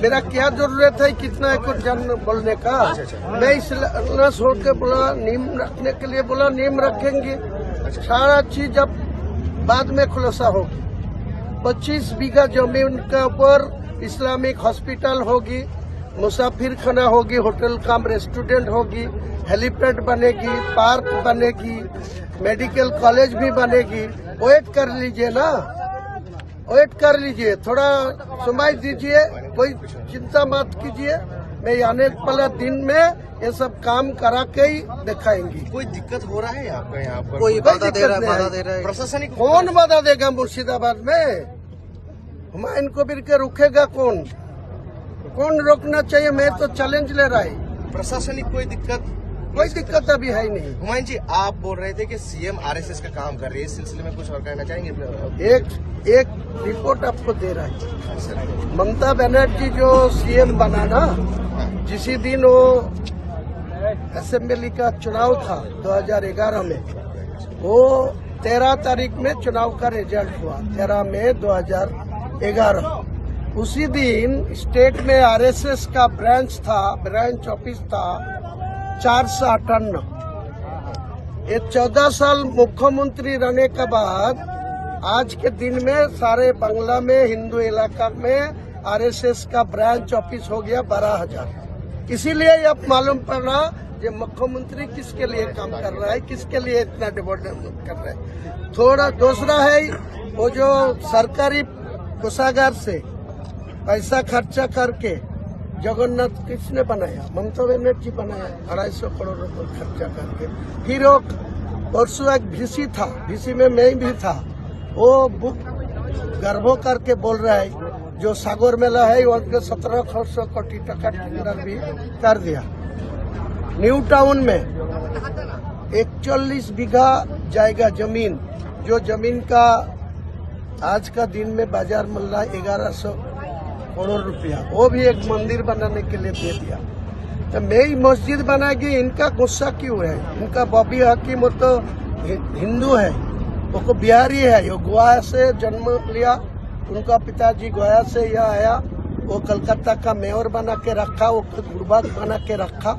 मेरा क्या जरूरत है कितना एकड़ जन बोलने का। मैं इसलिए छोड़ के बोला नीम रखने के लिए बोला नीम रखेंगे। सारा चीज अब बाद में खुलासा होगी। 25 बीघा जमीन के ऊपर इस्लामिक हॉस्पिटल होगी, मुसाफिर खाना होगी, होटल कम रेस्टोरेंट होगी, हेलीपैड बनेगी, पार्क बनेगी, मेडिकल कॉलेज भी बनेगी। वेट कर लीजिए ना, वेट कर लीजिए, थोड़ा समय दीजिए, कोई चिंता मत कीजिए। मैं आने वाला दिन में ये सब काम करा के ही दिखाएंगे। कोई दिक्कत हो रहा है आपका यहाँ पर? कोई बाधा दे रहा है प्रशासनिक कौन बाधा देगा? मुर्शिदाबाद में हुमायूं कबीर के रुकेगा कौन? कौन रोकना चाहिए? मैं तो चैलेंज ले रहा है। प्रशासनिक कोई दिक्कत अभी है नहीं। हुमायूं जी, आप बोल रहे थे कि सीएम आरएसएस का काम कर रही है, इस सिलसिले में कुछ और कहना चाहेंगे? एक रिपोर्ट आपको दे रहा है। ममता बनर्जी जो सीएम बना ना, जिसी दिन वो असेंबली का चुनाव था 2011 में, वो 13 तारीख में चुनाव का रिजल्ट हुआ, 13 मई 2011। उसी दिन स्टेट में आरएसएस का ब्रांच ऑफिस था 458। ये 14 साल मुख्यमंत्री रहने के बाद आज के दिन में सारे बांग्ला में, हिंदू इलाका में आरएसएस का ब्रांच ऑफिस हो गया 12,000। इसीलिए अब मालूम पड़ा कि मुख्यमंत्री किसके लिए काम कर रहा है, किसके लिए इतना डेवलपमेंट कर रहा है। थोड़ा दूसरा है, वो जो सरकारी कोषागार से पैसा खर्चा करके जगन्नाथ किसने बनाया? ममता बनर्जी बनाया, 250 करोड़ रुपए खर्चा करके। फिर वो परसों एक वीसी था, वीसी में मैं भी था, वो बुक गर्भो करके बोल रहा है जो सागर मेला है उनके 1700 कोटी टका टेंडर भी कर दिया। न्यू टाउन में 41 बीघा जाएगा जमीन, जो जमीन का आज का दिन में बाजार मिल रहा है 1100 करोड़ रुपया, वो भी एक मंदिर बनाने के लिए दे दिया। तो नई मस्जिद बनाएगी, इनका गुस्सा क्यों है? इनका बॉबी हकीम वो तो हिंदू है, वो बिहारी है, वो गोवा से जन्म लिया, उनका पिताजी गोवा से यहाँ आया, वो कलकत्ता का मेयर बना के रखा, वो गुरबाज बना के रखा।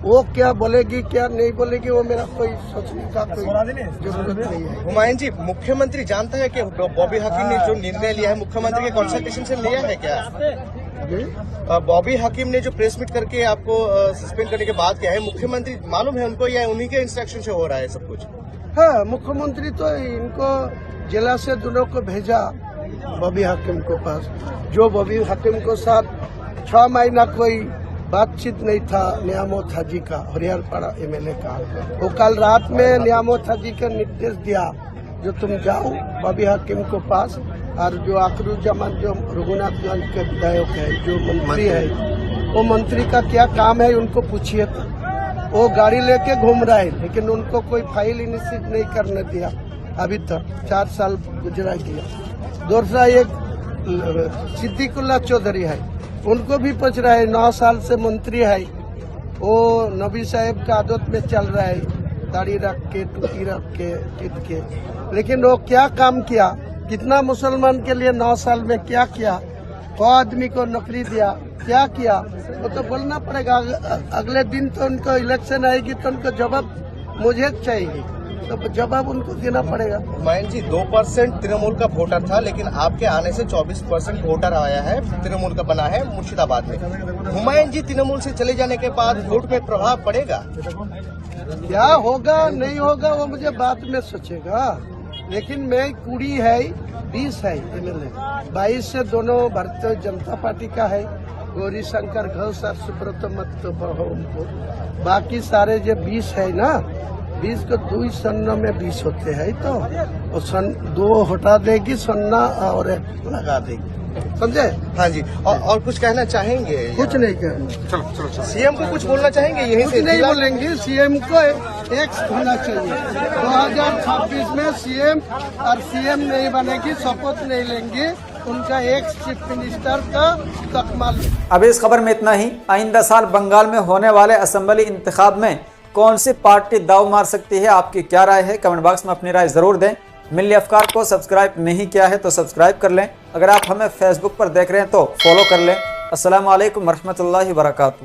वो क्या बोलेगी क्या नहीं बोलेगी वो मेरा कोई सोचने का कोई जरूरत नहीं है। हुमायूं जी, मुख्यमंत्री जानता है कि बॉबी हकीम ने जो निर्णय लिया है मुख्यमंत्री के कंसल्टेशन से लिया है क्या? बॉबी हकीम ने जो प्रेस मीट करके आपको सस्पेंड करने की बात किया है, मुख्यमंत्री मालूम है उनको या उन्हीं के इंस्ट्रक्शन से हो रहा है सब कुछ? हाँ, मुख्यमंत्री तो इनको जिला से दोनों को भेजा बॉबी हकीम को पास, जो बॉबी हकीम को साथ 6 महीना कोई बातचीत नहीं था नियामत हाजी का, हरियारपाड़ा एमएलए का। वो कल रात में नियामत हाजी का निर्देश दिया जो तुम जाओ बॉबी हकीम को पास, और जो आखिरुज्जामान जो रघुनाथगंज के विधायक है, जो मंत्री है, वो मंत्री का क्या काम है उनको पूछिए। वो गाड़ी लेके घूम रहा है, लेकिन उनको कोई फाइल इनिशिएट नहीं करने दिया अभी तक, 4 साल गुजरा गया। दूसरा एक सिद्दीकुल्ला चौधरी है, उनको भी पूछ रहा है, 9 साल से मंत्री है, वो नबी साहब का आदत में चल रहा है, दाढ़ी रख के टूटी रख के टिट के, लेकिन वो क्या काम किया, कितना मुसलमान के लिए 9 साल में क्या किया, को आदमी को नौकरी दिया, क्या किया, वो तो बोलना पड़ेगा। अगले दिन तो उनको इलेक्शन आएगी तो उनको जवाब मुझे चाहिए, तो जवाब उनको देना पड़ेगा। हुमायूं जी, 2% तृणमूल का वोटर था, लेकिन आपके आने से 24% वोटर आया है, तृणमूल का बना है मुर्शिदाबाद में। हुमायूं जी, तृणमूल से चले जाने के बाद वोट में प्रभाव पड़ेगा? क्या होगा नहीं होगा वो मुझे बाद में सोचेगा, लेकिन मैं कुड़ी है 20 है एमएलए, 22 से दोनों भारतीय जनता पार्टी का है, गौरी शंकर घोष और सुब्रत मत उनको, बाकी सारे जो 20 है ना, 20 को 2 सन्ना में 20 होते हैं, तो वो 2 हटा देगी सन्ना और 1 लगा देगी, समझे? हाँ जी, और कुछ कहना चाहेंगे? कुछ नहीं कहना। चलो सीएम को कुछ बोलना चाहेंगे? यही कुछ नहीं बोलेंगे, सीएम को एक होना चाहिए। 2026 में सीएम और सीएम नहीं बनेगी, शपथ नहीं लेंगे, उनका एक चीफ मिनिस्टर का तकमा। अभी इस खबर में इतना ही। आइंदा साल बंगाल में होने वाले असेंबली इंतखाब में कौन सी पार्टी दाव मार सकती है, आपकी क्या राय है? कमेंट बॉक्स में अपनी राय जरूर दें। मिल्ली अफकार को सब्सक्राइब नहीं किया है तो सब्सक्राइब कर लें। अगर आप हमें फेसबुक पर देख रहे हैं तो फॉलो कर लें। अस्सलाम वालेकुम रहमतुल्लाहि व बरकातुहू।